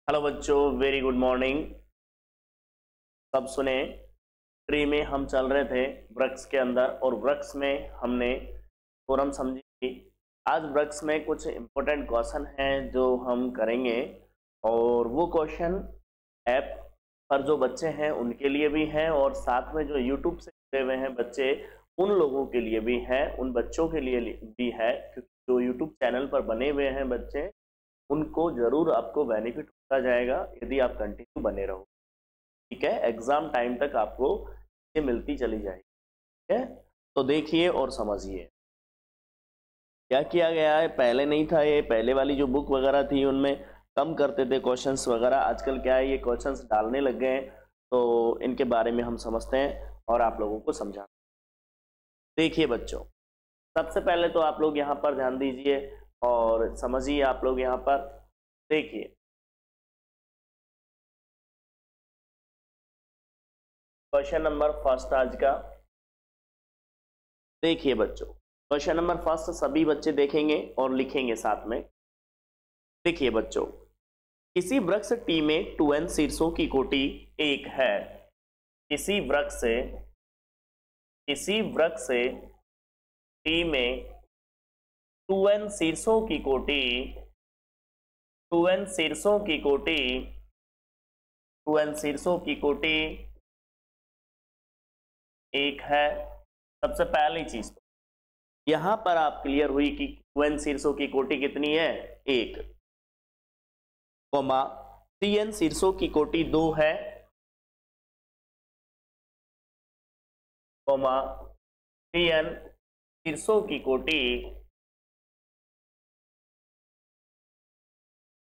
Hello बच्चों, very good morning. सब सुने। ट्री में हम चल रहे थे वृक्ष के अंदर, और वृक्ष में हमने थ्योरम समझी थी। आज वृक्ष में कुछ इंपॉर्टेंट क्वेश्चन हैं जो हम करेंगे, और वो क्वेश्चन ऐप पर जो बच्चे हैं उनके लिए भी हैं, और साथ में जो यूट्यूब से जुड़े हुए हैं बच्चे उन लोगों के लिए भी है, उन बच्चों के लिए भी है, क्योंकि जो यूट्यूब चैनल पर बने हुए हैं बच्चे उनको जरूर आपको बेनिफिट होता जाएगा यदि आप कंटिन्यू बने रहो। ठीक है, एग्जाम टाइम तक आपको ये मिलती चली जाएगी। ठीक है, तो देखिए और समझिए क्या किया गया है। पहले नहीं था ये, पहले वाली जो बुक वगैरह थी उनमें कम करते थे क्वेश्चंस वगैरह। आजकल क्या है, ये क्वेश्चंस डालने लग गए हैं, तो इनके बारे में हम समझते हैं और आप लोगों को समझाते हैं। देखिए बच्चों, सबसे पहले तो आप लोग यहाँ पर ध्यान दीजिए और समझिए। आप लोग यहाँ पर देखिए, क्वेश्चन नंबर फर्स्ट आज का देखिए बच्चों। क्वेश्चन नंबर फर्स्ट सभी बच्चे देखेंगे और लिखेंगे साथ में। देखिए बच्चों, किसी वृक्ष टी में 2n शीर्षों की कोटि 1 है। किसी वृक्ष से टी में 2n शीर्षों की कोटि 2n शीर्षों की कोटि 2n शीर्षों की कोटि 1 है। सबसे पहली चीज तो यहां पर आप क्लियर हुई कि 2n शीर्षों की कोटि कितनी है, 1, कोमा 3n शीर्षों की कोटि 2 है, कोमा 3n शीर्षों की कोटि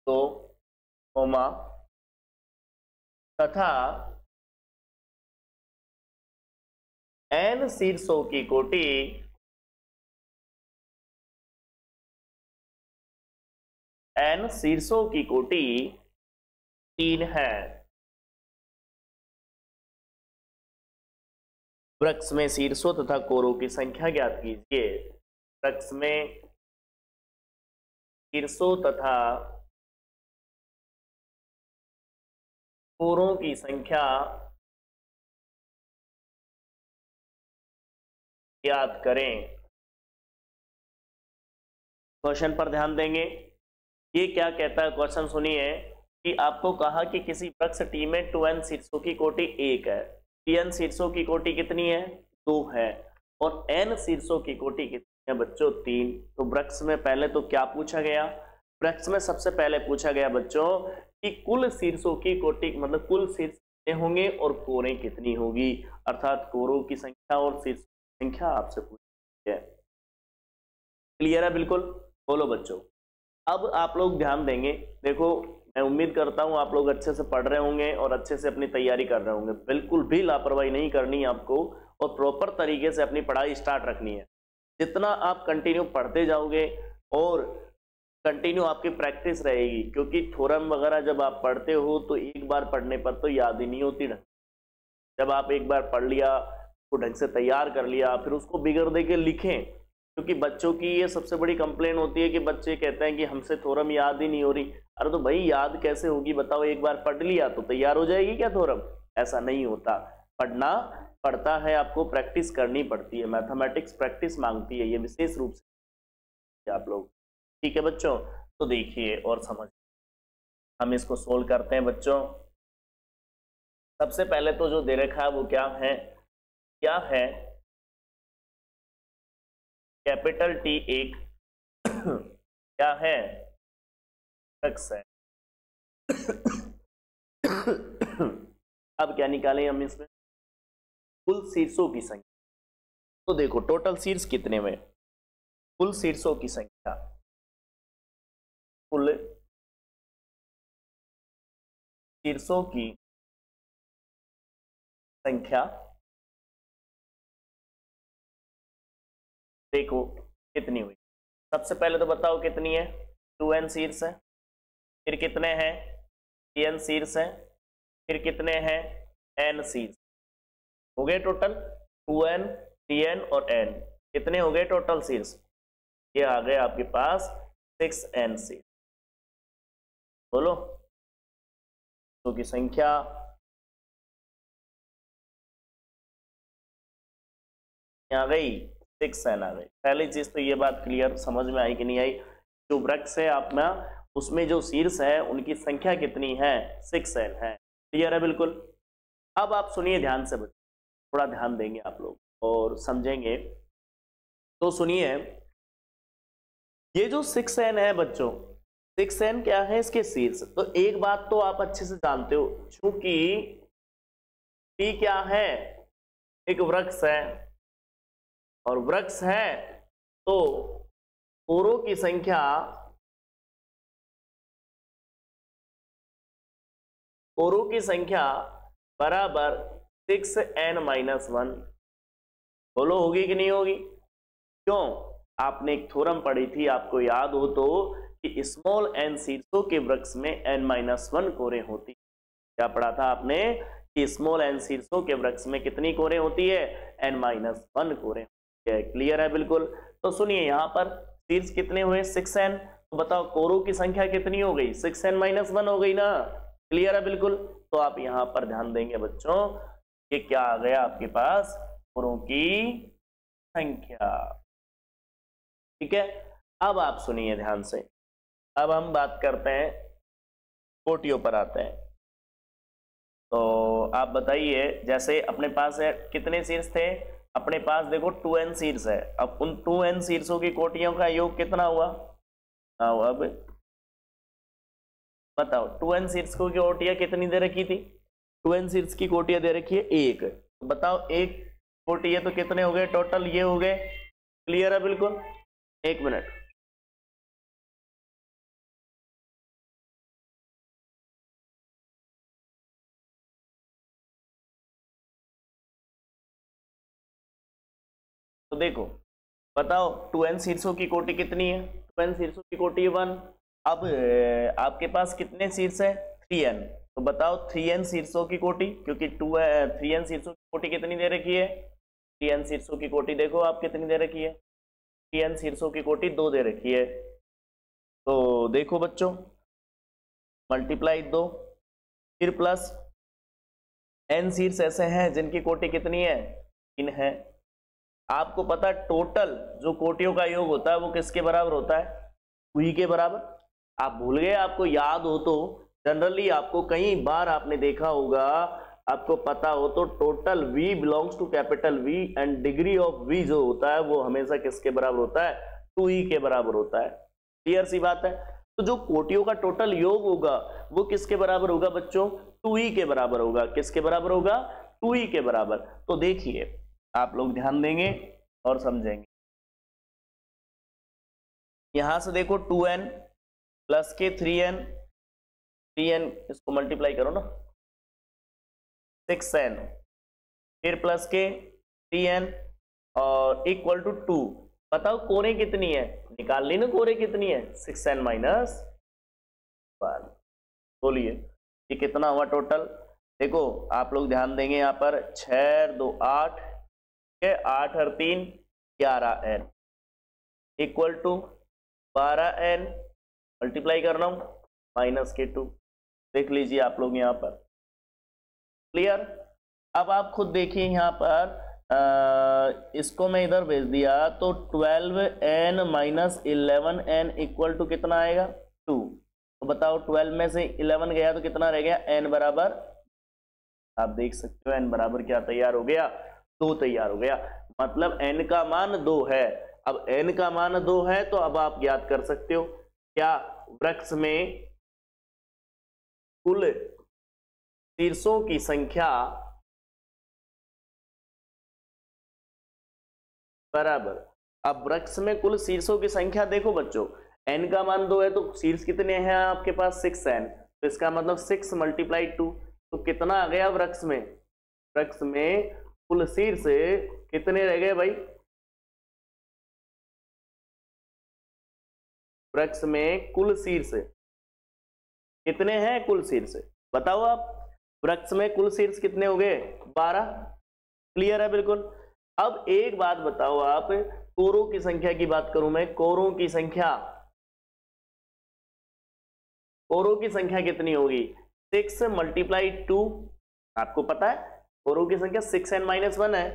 2, कोमा तथा n शीर्षों की कोटि n शीर्षों की कोटि 3 है। वृक्ष में शीर्षों तथा कोरों की संख्या ज्ञात कीजिए। वृक्ष में शीर्षों तथा कोरों की संख्या ज्ञात करें। क्वेश्चन पर ध्यान देंगे। ये क्या कहता है क्वेश्चन सुनिए, कि आपको कहा कि किसी वृक्ष टी में 2n शीर्षों की कोटि 1 है, 3n शीर्षों की कोटि कितनी है, 2 है, और n शीर्षों की कोटि कितनी है बच्चों, 3। तो वृक्ष में पहले तो क्या पूछा गया, वृक्ष में सबसे पहले पूछा गया बच्चों कि कुल शीर्षों की कोटि, मतलब कुल शीर्ष कितने होंगे और कोरें कितनी होगी, अर्थात कोरों की संख्या और शीर्ष की संख्या आपसे पूछी है। क्लियर है बिल्कुल, बोलो बच्चों। अब आप लोग ध्यान देंगे। देखो, मैं उम्मीद करता हूं आप लोग अच्छे से पढ़ रहे होंगे और अच्छे से अपनी तैयारी कर रहे होंगे। बिल्कुल भी लापरवाही नहीं करनी है आपको, और प्रॉपर तरीके से अपनी पढ़ाई स्टार्ट रखनी है। जितना आप कंटिन्यू पढ़ते जाओगे और कंटिन्यू आपकी प्रैक्टिस रहेगी, क्योंकि थ्योरम वगैरह जब आप पढ़ते हो तो एक बार पढ़ने पर तो याद ही नहीं होती ढंग। जब आप एक बार पढ़ लिया, उसको ढंग से तैयार कर लिया, फिर उसको बिगड़ दे के लिखें। क्योंकि बच्चों की ये सबसे बड़ी कंप्लेन होती है कि बच्चे कहते हैं कि हमसे थ्योरम याद ही नहीं हो रही। अरे तो भाई याद कैसे होगी बताओ, एक बार पढ़ लिया तो तैयार हो जाएगी क्या थ्योरम? ऐसा नहीं होता, पढ़ना पड़ता है, आपको प्रैक्टिस करनी पड़ती है। मैथमेटिक्स प्रैक्टिस मांगती है, ये विशेष रूप से आप लोग। ठीक है बच्चों, तो देखिए और समझ, हम इसको सोल्व करते हैं बच्चों। सबसे पहले तो जो दे रखा है वो क्या है, कैपिटल टी एक क्या है, वृक्ष है। अब क्या निकालें हम इसमें, कुल शीर्षों की संख्या। तो देखो टोटल शीर्ष कितने हुए, कुल शीर्षों की संख्या, कुल शीर्षों की संख्या देखो कितनी हुई। सबसे पहले तो बताओ कितनी है, 2n शीर्ष है, फिर कितने हैं, 3n शीर्ष है, फिर कितने हैं, n शीर्ष। हो गए टोटल 2n 3n और n, कितने हो गए टोटल शीर्ष? ये आ गए आपके पास 6n शीर्ष। बोलो शीर्षों की संख्या आ गई 6n आ गई। पहली चीज तो ये बात क्लियर समझ में आई कि नहीं आई? जो वृक्ष है आप में उसमें जो शीर्ष है उनकी संख्या कितनी है? 6n है। क्लियर है बिल्कुल। अब आप सुनिए ध्यान से बच्चों, थोड़ा ध्यान देंगे आप लोग और समझेंगे। तो सुनिए, ये जो 6n है बच्चों, 6n क्या है? इसके शीर्ष। तो एक बात तो आप अच्छे से जानते हो, चूंकि T क्या है? एक वृक्ष है, और वृक्ष है तो कोरों की संख्या बराबर 6n-1। बोलो होगी कि नहीं होगी? क्यों? आपने एक थ्योरम पढ़ी थी, आपको याद हो तो, कि स्मॉल n शीर्षों के वृक्ष में n-1 कोरें होती। क्या पढ़ा था आपने? कि स्मॉल n शीर्षों के वृक्ष में कितनी कोरें होती है? n-1 कोरें होती है। क्लियर है बिल्कुल। तो सुनिए, यहाँ पर शीर्ष कितने हुए? 6n। तो बताओ कोरों की संख्या कितनी हो गई? 6n-1 हो गई ना। क्लियर है बिल्कुल। तो आप यहाँ पर ध्यान देंगे बच्चों, कि क्या आ गया आपके पास? कोरों की संख्या। ठीक है। अब आप सुनिए ध्यान से, अब हम बात करते हैं, कोटियों पर आते हैं। तो आप बताइए, जैसे अपने पास है कितने शीर्ष थे? अपने पास देखो 2n शीर्ष है। अब उन 2n शीर्षों की कोटियों का योग कितना हुआ? अब बताओ, 2n शीर्षों की कोटियां कितनी दे रखी थी? 2n शीर्ष की कोटियां दे रखी है 1। तो बताओ, एक कोटि है तो कितने हो गए टोटल? ये हो गए। क्लियर है बिल्कुल। एक मिनट, तो देखो बताओ, 2n शीर्षों की कोटि कितनी है? 2n शीर्षों की कोटि है 1। अब आपके पास कितने शीर्ष है? 3n। तो बताओ 3n शीर्षों की कोटि, क्योंकि 3n शीर्षों की कोटि कितनी दे रखी है? 3n शीर्षों की कोटि देखो आप कितनी दे रखी है? 3n शीर्षों की कोटि 2 दे रखी है। तो देखो बच्चों, मल्टीप्लाई 2, फिर प्लस n शीर्ष ऐसे हैं जिनकी कोटि कितनी है? 3 है। आपको पता है टोटल जो कोटियों का योग होता है वो किसके बराबर होता है? 2 के बराबर। आप भूल गए? आपको याद हो तो, जनरली आपको कई बार आपने देखा होगा, आपको पता हो तो, total V belongs to capital V and degree of V जो होता है वो हमेशा किसके बराबर होता है? 2e के बराबर होता है। क्लियर सी बात है। तो जो कोटियों का टोटल योग होगा वो किसके बराबर होगा बच्चों? 2e के बराबर होगा। किसके बराबर होगा? 2e के बराबर। तो देखिए, आप लोग ध्यान देंगे और समझेंगे। यहां से देखो 2n प्लस के 3n, इसको मल्टीप्लाई करो ना, 6n, फिर प्लस के 3n और इक्वल टू 2। बताओ कोरें कितनी है? निकाल ली ना कोरें कितनी है? 6n-1। बोलिए ये कितना हुआ टोटल? देखो आप लोग ध्यान देंगे, यहाँ पर 6 2 8 8 और 3 11n equal to 12n, multiply कर रहा हूं माइनस के 2। देख लीजिए आप लोग यहाँ पर। क्लियर। अब आप खुद देखिए यहाँ पर, इसको मैं इधर भेज दिया तो 12n minus 11n equal to कितना आएगा? 2। तो बताओ 12 में से 11 गया तो कितना रह गया? n बराबर, आप देख सकते हो n बराबर क्या तैयार हो गया? 2 तैयार हो गया। मतलब n का मान 2 है। अब n का मान 2 है तो अब आप याद कर सकते हो क्या? वृक्ष में कुल शीर्षों की संख्या बराबर, अब वृक्ष में कुल शीर्षों की संख्या देखो बच्चों, n का मान 2 है तो शीर्ष कितने हैं आपके पास? 6n। तो इसका मतलब 6 मल्टीप्लाई 2, तो कितना आ गया वृक्ष में? वृक्ष में कुल शीर्ष कितने रह गए भाई? वृक्ष में कुल शीर्ष कितने हैं? कुल शीर्ष बताओ आप। वृक्ष में कुल शीर्ष कितने हो गए? 12। क्लियर है बिल्कुल। अब एक बात बताओ आप, कोरों की संख्या की बात करूं मैं, कोरों की संख्या, कोरों की संख्या कितनी होगी? 6 मल्टीप्लाई 2, आपको पता है कोरों की संख्या 6n-1 है,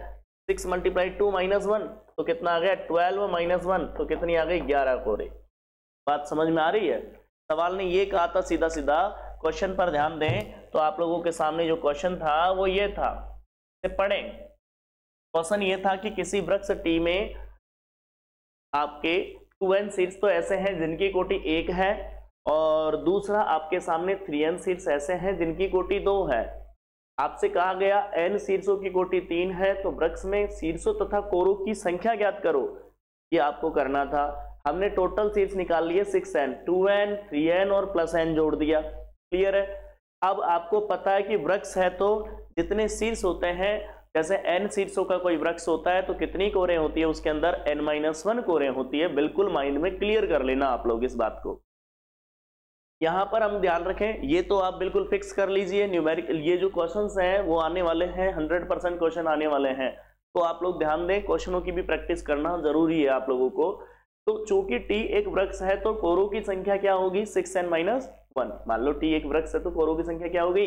6 मल्टीप्लाई 2 -1 तो कितना आ गया 12 -1 तो कितनी आ गई 11 कोरे। बात समझ में आ रही है? सवाल ने ये कहा था सीधा सीधा, क्वेश्चन पर ध्यान दें तो आप लोगों के सामने जो क्वेश्चन था वो ये था, पढ़ें। क्वेश्चन ये था कि किसी वृक्ष टी में आपके 2n सीड्स तो ऐसे हैं जिनकी कोटि 1 है, और दूसरा आपके सामने 3n सीड्स ऐसे हैं जिनकी कोटि 2 है। आपसे कहा गया n शीर्षों की कोटि 3 है तो वृक्ष में शीर्षों तथा कोरों की संख्या ज्ञात करो। ये आपको करना था। हमने टोटल शीर्ष निकाल लिए 6n, 2n, 3n और प्लस n जोड़ दिया। क्लियर है? अब आपको पता है कि वृक्ष है तो जितने शीर्ष होते हैं, जैसे n शीर्षों का कोई वृक्ष होता है तो कितनी कोरें होती है उसके अंदर, n-1 कोरें होती है। बिल्कुल माइंड में क्लियर कर लेना आप लोग इस बात को। यहां पर हम ध्यान रखें, ये तो आप बिल्कुल फिक्स कर लीजिए, न्यूमेरिकल ये जो क्वेश्चंस हैं वो आने वाले हैं, 100% क्वेश्चन आने वाले हैं, तो आप लोग ध्यान दें, क्वेश्चनों की भी प्रैक्टिस करना जरूरी है आप लोगों को। तो चूंकि टी एक वृक्ष है तो कोरों की संख्या क्या होगी 6n-1। मान लो टी एक वृक्ष है तो कोरों की संख्या क्या होगी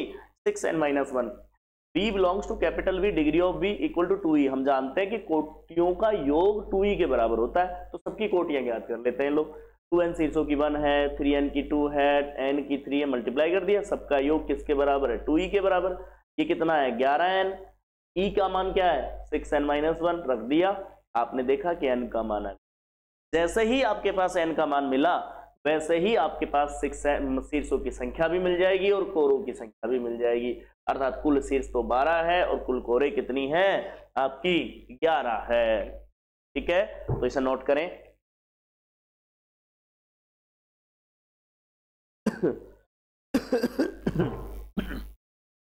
6n-1। V belongs to capital V, degree of V equal to 2e। हम जानते हैं कि कोटियों का योग 2e के बराबर होता है, तो सबकी कोटियां ज्ञात कर लेते हैं लोग। 2n शीर्षों की 1 है, 3n की 2 है, n की 3 है, मल्टीप्लाई कर दिया, सबका योग किसके बराबर है 2e के बराबर। ये कितना है 11n, e का मान क्या है 6n-1 रख दिया, आपने देखा कि n का मान है। जैसे ही आपके पास n का मान मिला वैसे ही आपके पास 6 शीर्षों की संख्या भी मिल जाएगी और कोरों की संख्या भी मिल जाएगी, अर्थात कुल शीर्ष तो 12 है और कुल कोरे कितनी है आपकी 11 है। ठीक है, तो इसे नोट करें।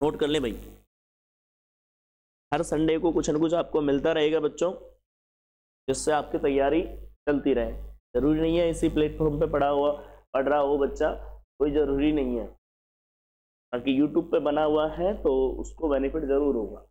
नोट कर ले भाई, हर संडे को कुछ न कुछ आपको मिलता रहेगा बच्चों, जिससे आपकी तैयारी चलती रहे। जरूरी नहीं है इसी प्लेटफॉर्म पे पढ़ रहा हो बच्चा, कोई जरूरी नहीं है, बाकी यूट्यूब पे बना हुआ है तो उसको बेनिफिट जरूर होगा।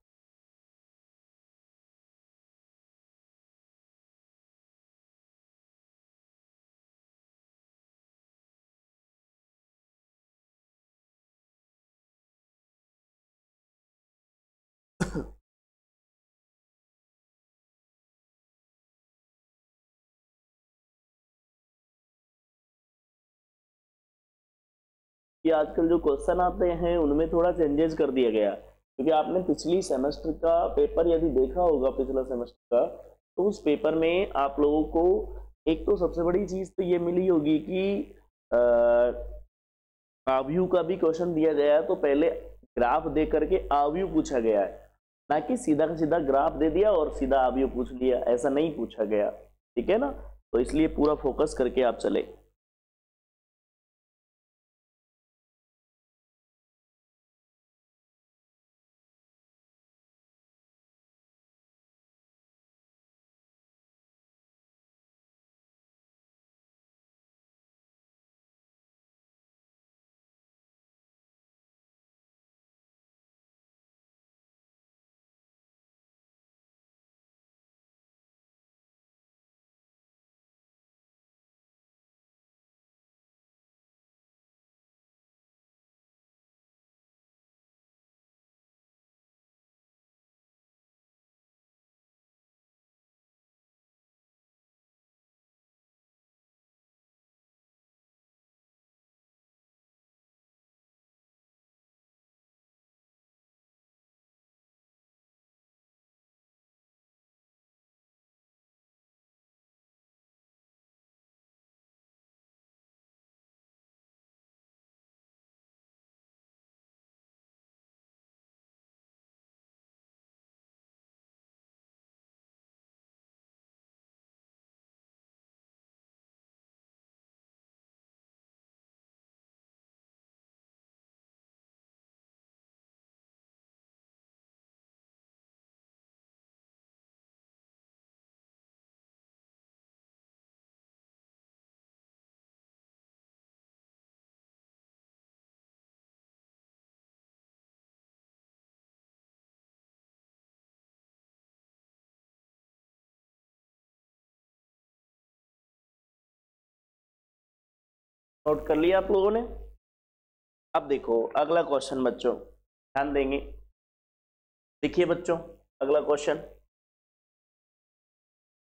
कि आजकल जो क्वेश्चन आते हैं उनमें थोड़ा चेंजेस कर दिया गया, क्योंकि आपने पिछली सेमेस्टर का पेपर यदि देखा होगा, पिछला सेमेस्टर का, तो उस पेपर में आप लोगों को एक तो सबसे बड़ी चीज तो ये मिली होगी कि आव्यू का भी क्वेश्चन दिया गया है, तो पहले ग्राफ दे करके आव्यू पूछा गया है, ना कि सीधा का सीधा ग्राफ दे दिया और सीधा आव्यू पूछ लिया, ऐसा नहीं पूछा गया। ठीक है ना, तो इसलिए पूरा फोकस करके आप चले। नोट कर लिया आप लोगों ने? अब देखो अगला क्वेश्चन बच्चों, ध्यान देंगे। देखिए बच्चों अगला क्वेश्चन,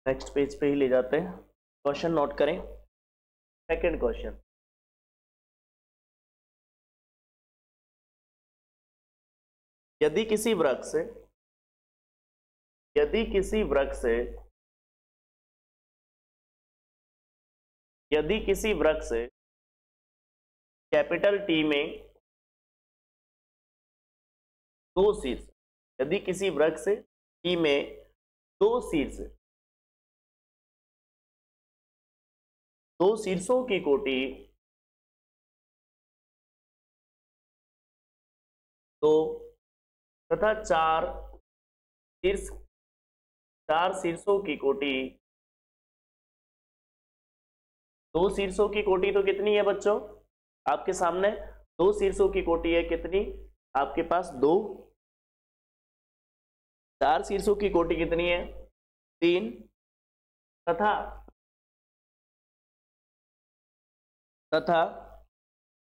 नेक्स्ट पेज पे ही ले जाते हैं, क्वेश्चन नोट करें। सेकंड क्वेश्चन, यदि किसी वृक्ष से यदि किसी वृक्ष से यदि किसी वृक्ष से कैपिटल टी में दो शीर्ष, यदि किसी वृक्ष से टी में दो शीर्ष, दो शीर्षों की कोटि दो तथा चार शीर्षों की कोटि, दो शीर्षों की कोटि तो कितनी है बच्चों आपके सामने, दो शीर्षों की कोटि है कितनी आपके पास, दो। चार शीर्षों की कोटि कितनी है, तीन। तथा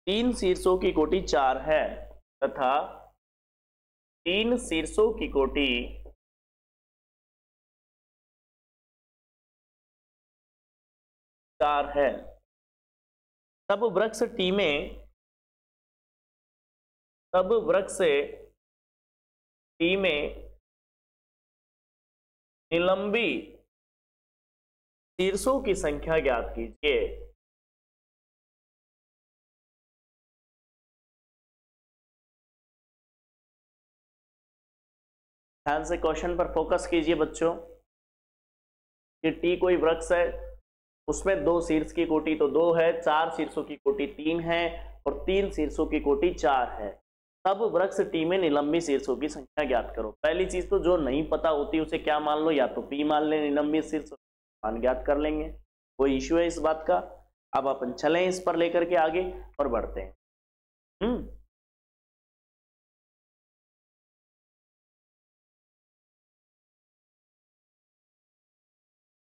तीन शीर्षों की कोटि चार है, तथा तीन शीर्षों की कोटि चार है। तब वृक्ष टी में निलंबी शीर्षों की संख्या ज्ञात कीजिए। ध्यान से क्वेश्चन पर फोकस कीजिए बच्चों, कि टी कोई वृक्ष है, उसमें दो शीर्ष की कोटि तो दो है, चार शीर्षों की कोटि तीन है, और तीन शीर्षों की कोटि चार है। तब वृक्ष टी में निलंबी शीर्षों की संख्या ज्ञात करो। पहली चीज तो जो नहीं पता होती उसे क्या मान लो, या तो पी मान ले, निलंबी शीर्ष मान ज्ञात कर लेंगे, कोई इश्यू है इस बात का। अब अपन चलें इस पर लेकर के आगे और बढ़ते हैं।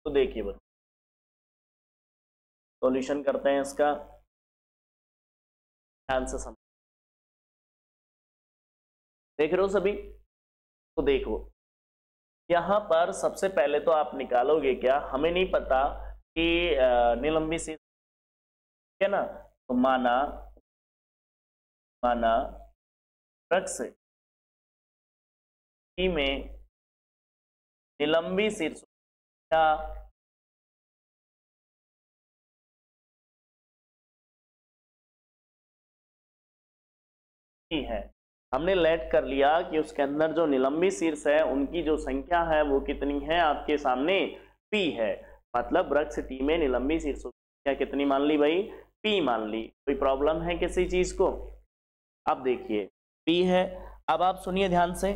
तो देखिए बच्चों, सॉल्यूशन करते हैं इसका, ध्यान से समझ, देख रहे हो सभी। तो देखो यहां पर सबसे पहले तो आप निकालोगे क्या, हमें नहीं पता कि निलंबी शीर्ष है ना, तो माना वृक्ष टी में निलंबी शीर्ष क्या है, हमने लेट कर लिया कि उसके अंदर जो निलंबी शीर्ष है उनकी जो संख्या है वो कितनी है आपके सामने, पी है। मतलब वृक्ष टी में निलंबी शीर्षों की संख्या कितनी मान ली भाई, पी मान ली। कोई प्रॉब्लम है किसी चीज को? अब देखिए पी है, अब आप सुनिए ध्यान से,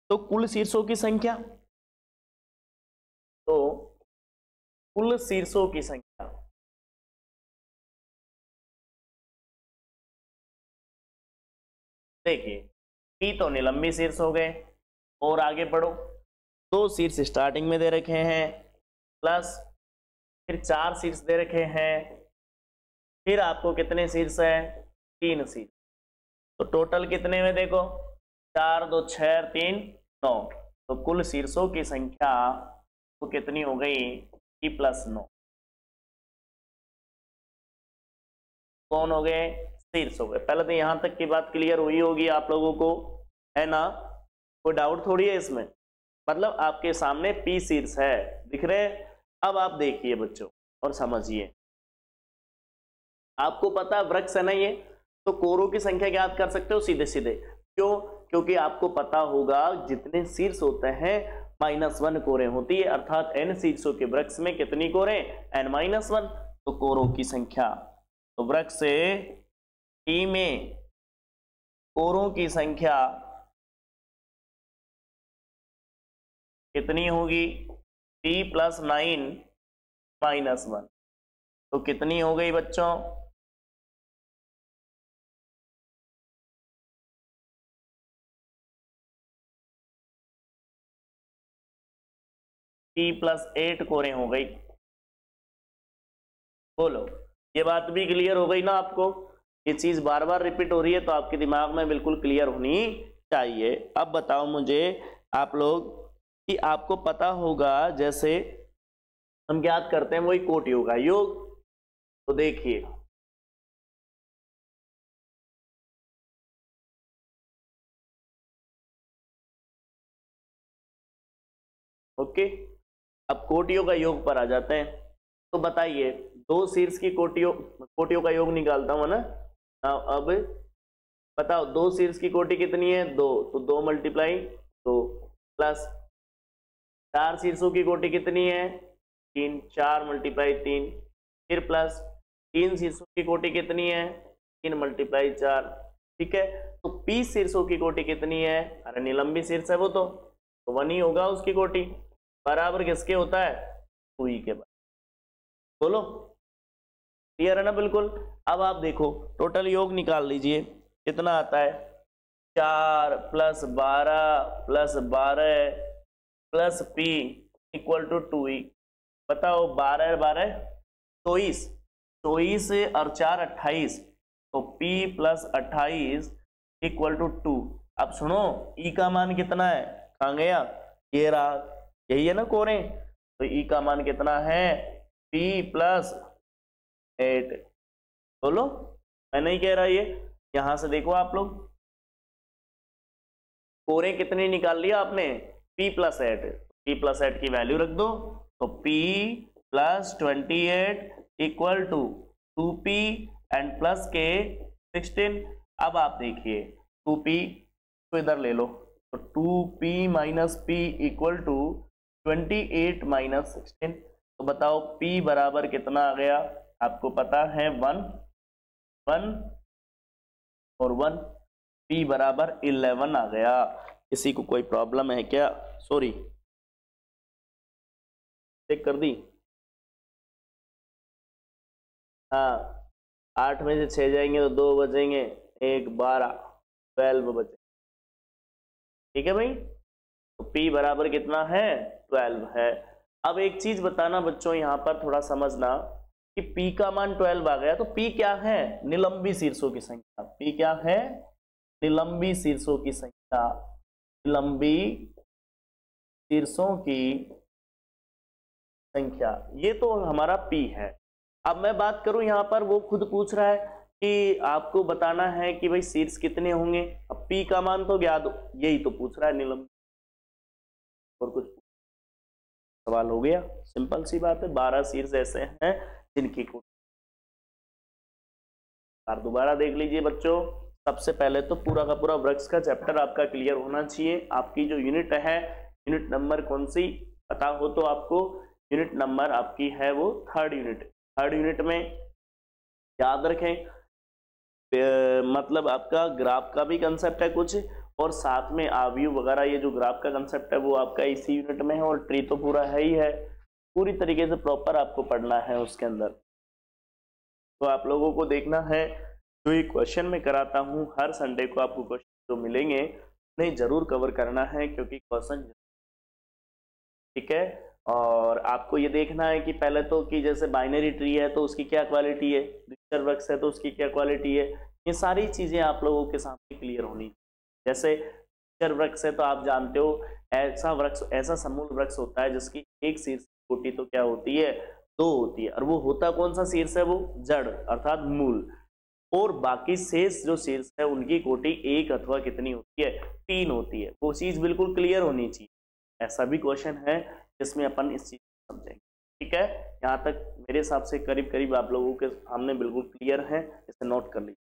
तो कुल शीर्षों की संख्या, तो कुल शीर्षों की संख्या, देखिए पी तो निलंबी शीर्ष हो गए, और आगे बढ़ो, दो शीर्ष स्टार्टिंग में दे रखे हैं, प्लस फिर चार शीर्ष दे रखे हैं, फिर आपको कितने शीर्ष है, तीन शीर्ष। तो टोटल कितने में देखो, चार दो छह तीन नौ, तो कुल शीर्षों की संख्या तो कितनी हो गई, पी प्लस 9। कौन हो गए, शीर्ष हो गए। पहले तो यहां तक की बात क्लियर हुई होगी आप लोगों को, है ना, कोई डाउट थोड़ी है इसमें। मतलब आपके सामने पी शीर्ष है, दिख रहे। अब आप देखिए बच्चों और समझिए, आपको पता वृक्ष है ना ये, तो कोरों की संख्या ज्ञात कर सकते हो सीधे सीधे। क्यों? क्योंकि आपको पता होगा जितने शीर्ष होते हैं -1 कोरें होती है, अर्थात n शीर्षों के वृक्ष में कितनी कोरें, n-1, तो कोरों की संख्या, तो वृक्ष से टी में कोरों की संख्या कितनी होगी, p + 9 - 1, तो कितनी हो गई बच्चों, p + 8 कोरें हो गई। बोलो, ये बात भी क्लियर हो गई ना आपको? ये चीज बार बार रिपीट हो रही है तो आपके दिमाग में बिल्कुल क्लियर होनी चाहिए। अब बताओ मुझे आप लोग कि आपको पता होगा जैसे हम ज्ञात करते हैं वही कोटि होगा योग। तो देखिए ओके, अब कोटियों का योग पर आ जाते हैं। तो बताइए दो शीर्ष की कोटियों का योग निकालता हूं ना। अब बताओ दो शीर्ष की कोटि कितनी है, दो, तो दो मल्टीप्लाई दो, प्लस चार शीर्षों की कोटि कितनी है, तीन, चार मल्टीप्लाई तीन, फिर प्लस तीन शीर्षों की कोटि कितनी है, तीन मल्टीप्लाई चार। ठीक है, तो पी शीर्षों की कोटि कितनी है, अरे निलंबी शीर्ष है वो तो वन ही होगा उसकी कोटि, बराबर किसके होता है, टू ई के बराबर। बोलो क्लियर है ना बिल्कुल। अब आप देखो टोटल योग निकाल लीजिए कितना आता है, चार प्लस बारह plus P equal to two E. बताओ बारह बारह चौबीस, चौबीस और चार 28, तो P plus 28 equal to two. अब सुनो E का मान कितना है, कहाँ गया, ये रहा, यही है ना कोरे, तो E का मान कितना है, P प्लस 8। बोलो मैं नहीं कह रहा, ये यहां से देखो आप लोग कोरे कितनी निकाल लिया आपने, P प्लस 8, P प्लस 8 की वैल्यू रख दो, तो P plus 28 equal to 2P and plus के 16। अब आप देखिए 2P को इधर ले लो, तो 2P minus P equal to 28 minus 16। तो बताओ P बराबर कितना आ गया, आपको पता है 1 1 और 1, P बराबर 11 आ गया। किसी को कोई प्रॉब्लम है क्या, सॉरी चेक कर दी, हाँ 8 में से 6 जाएंगे तो 2 बचेंगे, 1 12 12 बचे। ठीक है भाई, तो P बराबर कितना है, 12 है। अब एक चीज बताना बच्चों, यहां पर थोड़ा समझना कि P का मान 12 आ गया, तो P क्या है, निलंबी शीर्षों की संख्या। P क्या है, निलंबी शीर्षों की संख्या, निलंबी शीर्षों की संख्या, ये तो हमारा P है। अब मैं बात करूं यहां पर, वो खुद पूछ रहा है कि आपको बताना है कि भाई शीर्ष कितने होंगे। अब P का मान तो ज्ञात, यही तो पूछ रहा है निलंबी, और कुछ सवाल हो गया, सिंपल सी बात है। 12 शीर्ष ऐसे हैं जिनकी को दोबारा देख लीजिए बच्चों। सबसे पहले तो पूरा का पूरा वृक्ष का चैप्टर आपका क्लियर होना चाहिए। आपकी जो यूनिट है, यूनिट नंबर कौन सी पता हो तो आपको, यूनिट नंबर आपकी है वो थर्ड यूनिट। थर्ड यूनिट में याद रखें मतलब आपका ग्राफ का भी कंसेप्ट है कुछ, और साथ में आव्यू वगैरह, ये जो ग्राफ का कंसेप्ट है वो आपका इसी यूनिट में है, और ट्री तो पूरा है ही है, पूरी तरीके से प्रॉपर आपको पढ़ना है उसके अंदर। तो आप लोगों को देखना है, जो ये क्वेश्चन मैं कराता हूँ हर संडे को आपको क्वेश्चन जो मिलेंगे उन्हें जरूर कवर करना है, क्योंकि क्वेश्चन ठीक है। और आपको ये देखना है कि पहले तो कि जैसे बाइनरी ट्री है तो उसकी क्या क्वालिटी है, द्विचर वृक्ष है तो उसकी क्या क्वालिटी है, ये सारी चीजें आप लोगों के सामने क्लियर होनी। जैसे द्विचर वृक्ष है तो आप जानते हो ऐसा वृक्ष, ऐसा समूल वृक्ष होता है जिसकी एक शीर्ष कोटि तो क्या होती है, दो होती है, और वो होता कौन सा शीर्ष है, वो जड़ अर्थात मूल, और बाकी शेष जो शीर्ष है उनकी कोटि एक अथवा कितनी होती है, तीन होती है। वो चीज बिल्कुल क्लियर होनी चाहिए। ऐसा भी क्वेश्चन है जिसमें अपन इस चीज को समझेंगे। ठीक है, यहाँ तक मेरे हिसाब से करीब करीब आप लोगों के सामने बिल्कुल क्लियर है, इसे नोट कर लीजिए।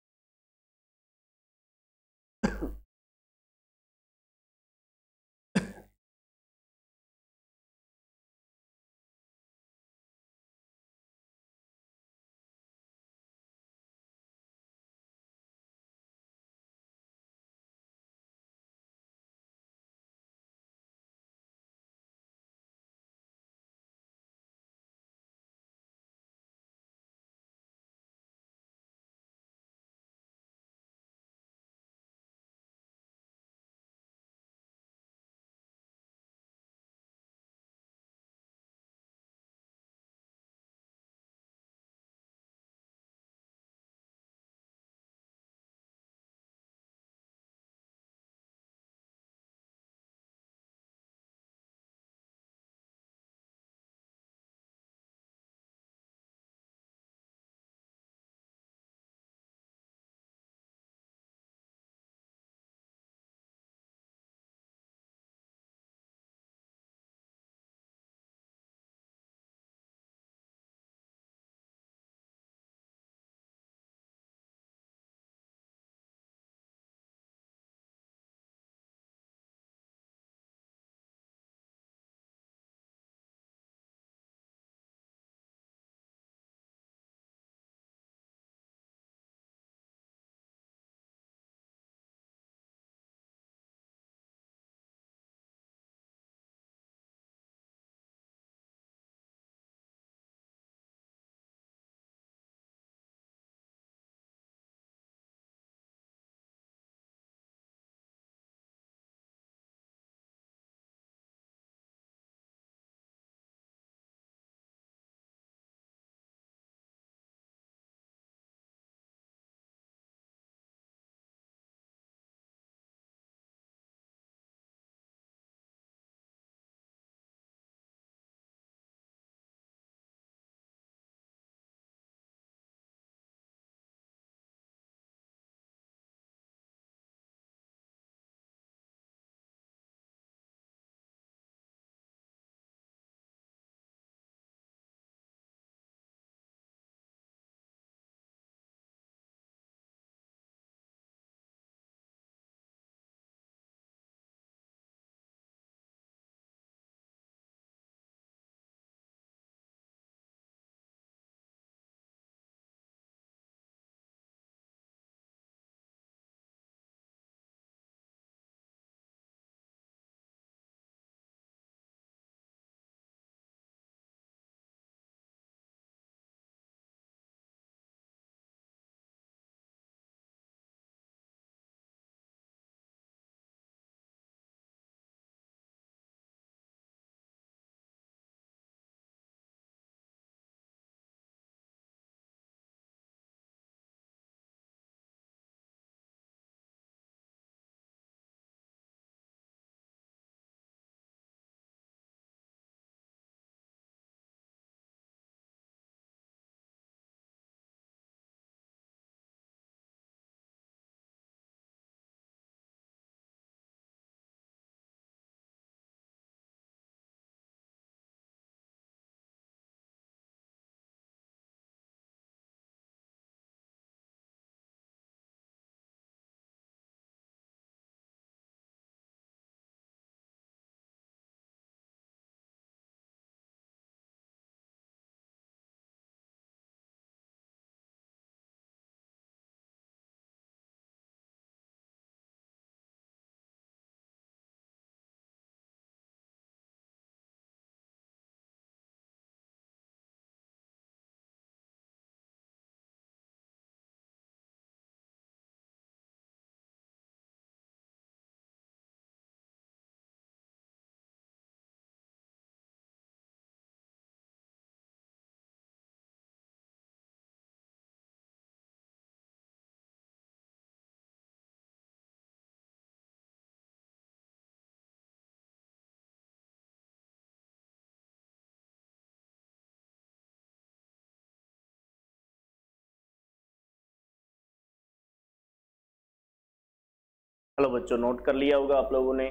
चलो बच्चों, नोट कर लिया होगा आप लोगों ने।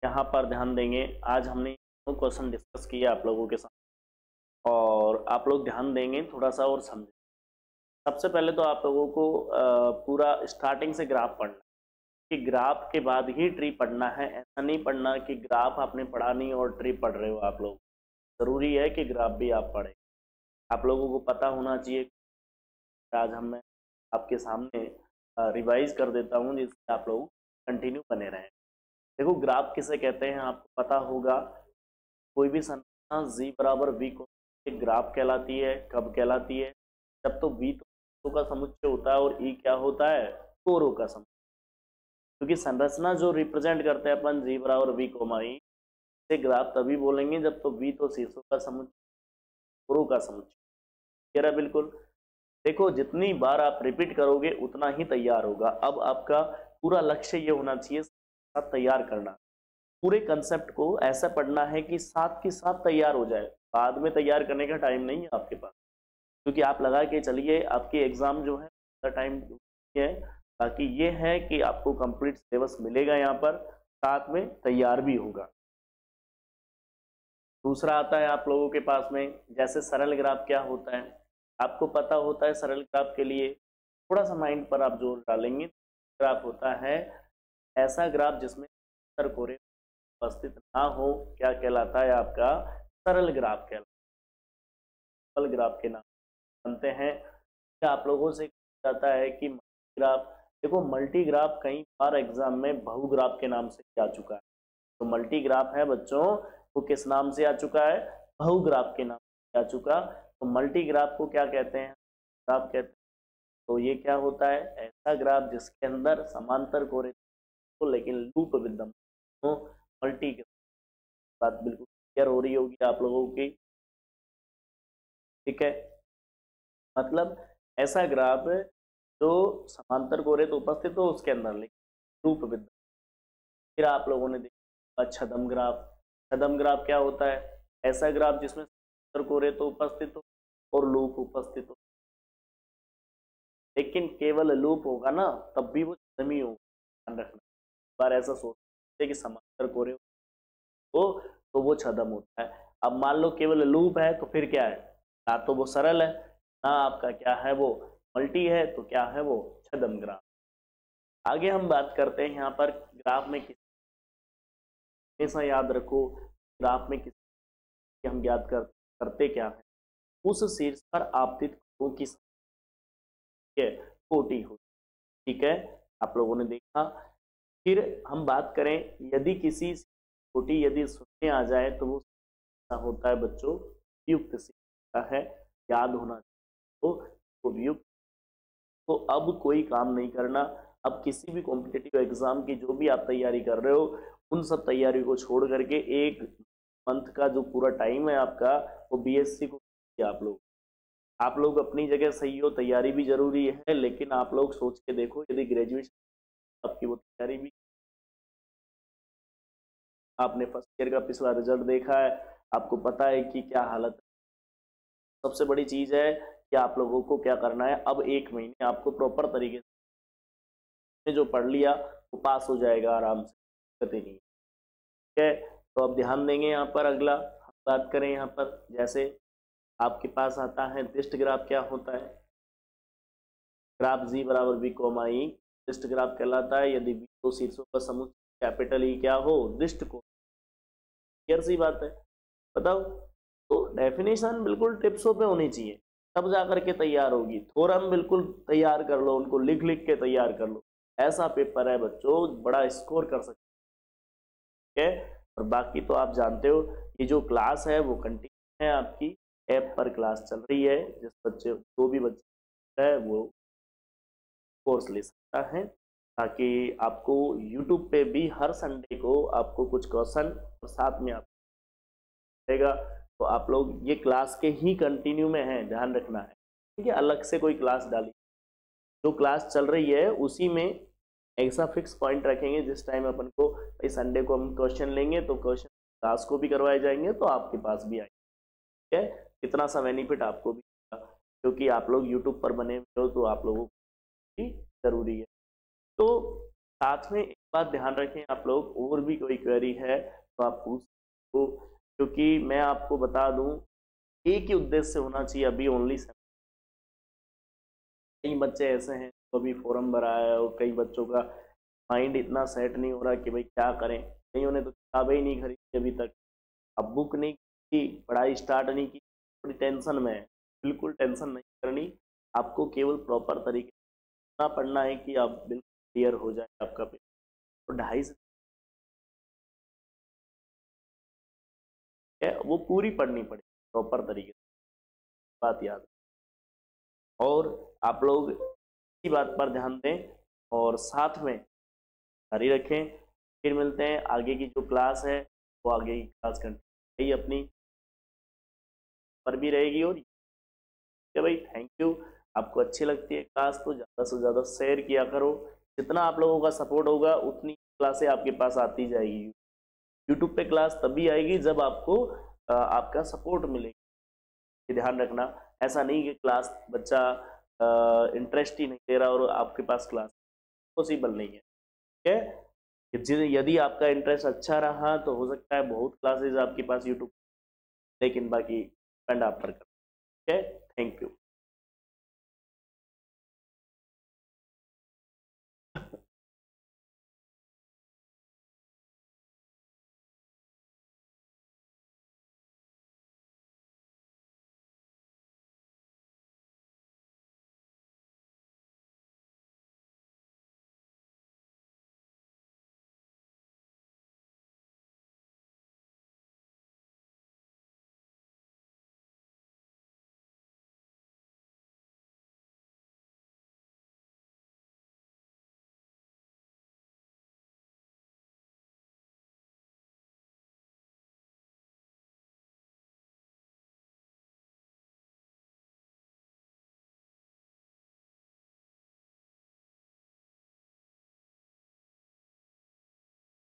यहाँ पर ध्यान देंगे, आज हमने क्वेश्चन डिस्कस किया आप लोगों के साथ, और आप लोग ध्यान देंगे थोड़ा सा और समझें। सबसे पहले तो आप लोगों को पूरा स्टार्टिंग से ग्राफ पढ़ना है, कि ग्राफ के बाद ही ट्री पढ़ना है। ऐसा नहीं पढ़ना कि ग्राफ आपने पढ़ा नहीं और ट्री पढ़ रहे हो आप लोग। ज़रूरी है कि ग्राफ भी आप पढ़ें। आप लोगों को पता होना चाहिए। आज हम मैं आपके सामने रिवाइज कर देता हूँ, जिससे आप लोग कंटिन्यू बने रहें। देखो, ग्राफ किसे कहते हैं आपको पता होगा। कोई भी संरचना जी बराबर वी को एक ग्राफ कहलाती है। कब कहलाती है? जब तो वी तो का समुच्चय होता है और ई क्या होता है? कोरों का समुच्चय। क्योंकि संरचना जो रिप्रेजेंट करते हैं अपन जी बराबर वी कोमा ई, से ग्राफ तभी बोलेंगे जब तो वी तो शीर्षों का समुच्चय, कोरों का समुच्चय। क्लियर है? बिल्कुल। देखो, जितनी बार आप रिपीट करोगे उतना ही तैयार होगा। अब आपका पूरा लक्ष्य ये होना चाहिए साथ तैयार करना। पूरे कंसेप्ट को ऐसा पढ़ना है कि साथ के साथ तैयार हो जाए। बाद में तैयार करने का टाइम नहीं है आपके पास, क्योंकि आप लगा के चलिए आपके एग्जाम जो है टाइम है। बाकी ये है कि आपको कंप्लीट सिलेबस मिलेगा यहाँ पर, साथ में तैयार भी होगा। दूसरा आता है आप लोगों के पास में, जैसे सरल ग्राफ क्या होता है आपको पता होता है। सरल ग्राफ के लिए थोड़ा सा माइंड पर आप जोर डालेंगे। ग्राफ होता है ऐसा ग्राफ जिसमें कोरे उपस्थित ना हो, क्या कहलाता है? आपका सरल ग्राफ कहलाता है। सरल ग्राफ के नाम बनते हैं। क्या आप लोगों से जाता है कि ग्राफ, देखो मल्टी ग्राफ कई बार एग्जाम में बहुग्राफ के नाम से आ चुका है। तो मल्टी ग्राफ है बच्चों, वो किस नाम से आ चुका है? बहुग्राफ के नाम से आ चुका। तो मल्टी ग्राफ को क्या कहते हैं? ग्राफ कहते हैं। तो ये क्या होता है? ऐसा ग्राफ जिसके अंदर समांतर कोरे तो लेकिन लूप विद्यमान हो। मल्टी ग्राफ, बात बिल्कुल क्लियर हो रही होगी आप लोगों की। ठीक है, मतलब ऐसा ग्राफ जो समांतर कोरे तो उपस्थित हो उसके अंदर लेकिन लूप विद्यमान। फिर आप लोगों ने देखा छद्म ग्राफ। छद्म ग्राफ क्या होता है? ऐसा ग्राफ जिसमें समांतर कोरे तो उपस्थित हो और लूप उपस्थित हो, लेकिन केवल लूप होगा ना तब भी वो छद्म ही होगा। ध्यान रखना, बार ऐसा सोचते कि समांतर कोरे हो तो वो छद्म होता है। अब मान लो केवल लूप है तो फिर क्या है? ना तो वो सरल है, ना आपका क्या है वो मल्टी है, तो क्या है वो? छद्म ग्राफ। आगे हम बात करते हैं यहाँ पर ग्राफ में किस, हमेशा याद रखो ग्राफ में किस हम याद करते क्या है? उस शीर्ष पर आपतित कोटि की कोटि हो। ठीक है, आप लोगों ने देखा। फिर हम बात करें, यदि किसी कोटि यदि शून्य आ जाए तो वो होता है बच्चों युक्त शीर्ष है। याद होना तो युक्त। तो अब कोई काम नहीं करना। अब किसी भी कॉम्पिटिटिव एग्जाम की जो भी आप तैयारी कर रहे हो, उन सब तैयारी को छोड़ करके एक मंथ का जो पूरा टाइम है आपका, वो बीएससी को आप लोग अपनी जगह सही हो, तैयारी भी जरूरी है, लेकिन आप लोग सोच के देखो यदि ग्रेजुएशन आपकी वो तैयारी भी, आपने फर्स्ट ईयर का पिछला रिजल्ट देखा है, आपको पता है कि क्या हालत है। सबसे बड़ी चीज है कि आप लोगों को क्या करना है, अब एक महीने आपको प्रॉपर तरीके से जो पढ़ लिया वो पास हो जाएगा आराम से, नहीं। ठीक है, तो अब ध्यान देंगे यहाँ पर। अगला हम बात करें यहाँ पर, जैसे आपके पास आता है दिष्ट ग्राफ। क्या होता है? ग्राफ जी बराबर बी कोमा ई दिष्ट ग्राफ कहलाता है यदि बी तो शीर्षों का समुच्चय कैपिटल ई क्या हो? दिष्ट को। क्लियर सी बात है, बताओ। तो डेफिनेशन बिल्कुल टिप्सों पे होनी चाहिए, तब जाकर के तैयार होगी। थोरम बिल्कुल तैयार कर लो, उनको लिख लिख के तैयार कर लो। ऐसा पेपर है बच्चों, बड़ा स्कोर कर सकते हैं। और बाकी तो आप जानते हो, ये जो क्लास है वो कंटिन्यू है, आपकी ऐप पर क्लास चल रही है। जिस बच्चे जो भी बच्चे है वो कोर्स ले सकता है, ताकि आपको यूट्यूब पे भी हर संडे को आपको कुछ क्वेश्चन और साथ में आप रहेगा। तो आप लोग ये क्लास के ही कंटिन्यू में है, ध्यान रखना है। ठीक है, अलग से कोई क्लास डाली, जो क्लास चल रही है उसी में ऐसा फिक्स पॉइंट रखेंगे जिस टाइम अपन को भाई संडे को हम क्वेश्चन लेंगे, तो क्वेश्चन क्लास को भी करवाए जाएंगे तो आपके पास भी आएंगे। ठीक है, इतना सा बेनिफिट आपको भी, क्योंकि आप लोग यूट्यूब पर बने हुए हो तो आप लोगों को भी जरूरी है। तो साथ में एक बात ध्यान रखें आप लोग, और भी कोई क्वेरी है तो आप पूछ सकते हो, क्योंकि मैं आपको बता दूं एक ही उद्देश्य होना चाहिए अभी ओनली। कई बच्चे ऐसे हैं तो अभी फॉर्म भरा है और कई बच्चों का माइंड इतना सेट नहीं हो रहा कि भाई क्या करें, कईयों ने तो किताबें ही नहीं खरीदी अभी तक, अब बुक नहीं की, पढ़ाई स्टार्ट नहीं की, थोड़ी टेंशन में है। बिल्कुल टेंशन नहीं करनी, आपको केवल प्रॉपर तरीके से पढ़ना है कि आप बिल्कुल क्लियर हो जाए आपका पेपर। तो 2.5 है वो पूरी पढ़नी पड़ेगी प्रॉपर तरीके से, बात याद। और आप लोग इसी बात पर ध्यान दें और साथ में जारी रखें। फिर मिलते हैं, आगे की जो क्लास है वो आगे की क्लास कंटिन्यू अपनी पर भी रहेगी। और ठीक है भाई, थैंक यू। आपको अच्छी लगती है क्लास तो ज़्यादा से ज़्यादा शेयर किया करो, जितना आप लोगों का सपोर्ट होगा उतनी क्लासें आपके पास आती जाएगी। यूट्यूब पे क्लास तभी आएगी जब आपको आपका सपोर्ट मिलेगा, ध्यान रखना। ऐसा नहीं कि क्लास बच्चा इंटरेस्ट ही नहीं दे रहा और आपके पास क्लास, पॉसिबल नहीं है। ठीक है, यदि आपका इंटरेस्ट अच्छा रहा तो हो सकता है बहुत क्लासेज आपके पास यूट्यूब, लेकिन बाकी डिपेंड आप पर करता है। ठीक है, थैंक यू।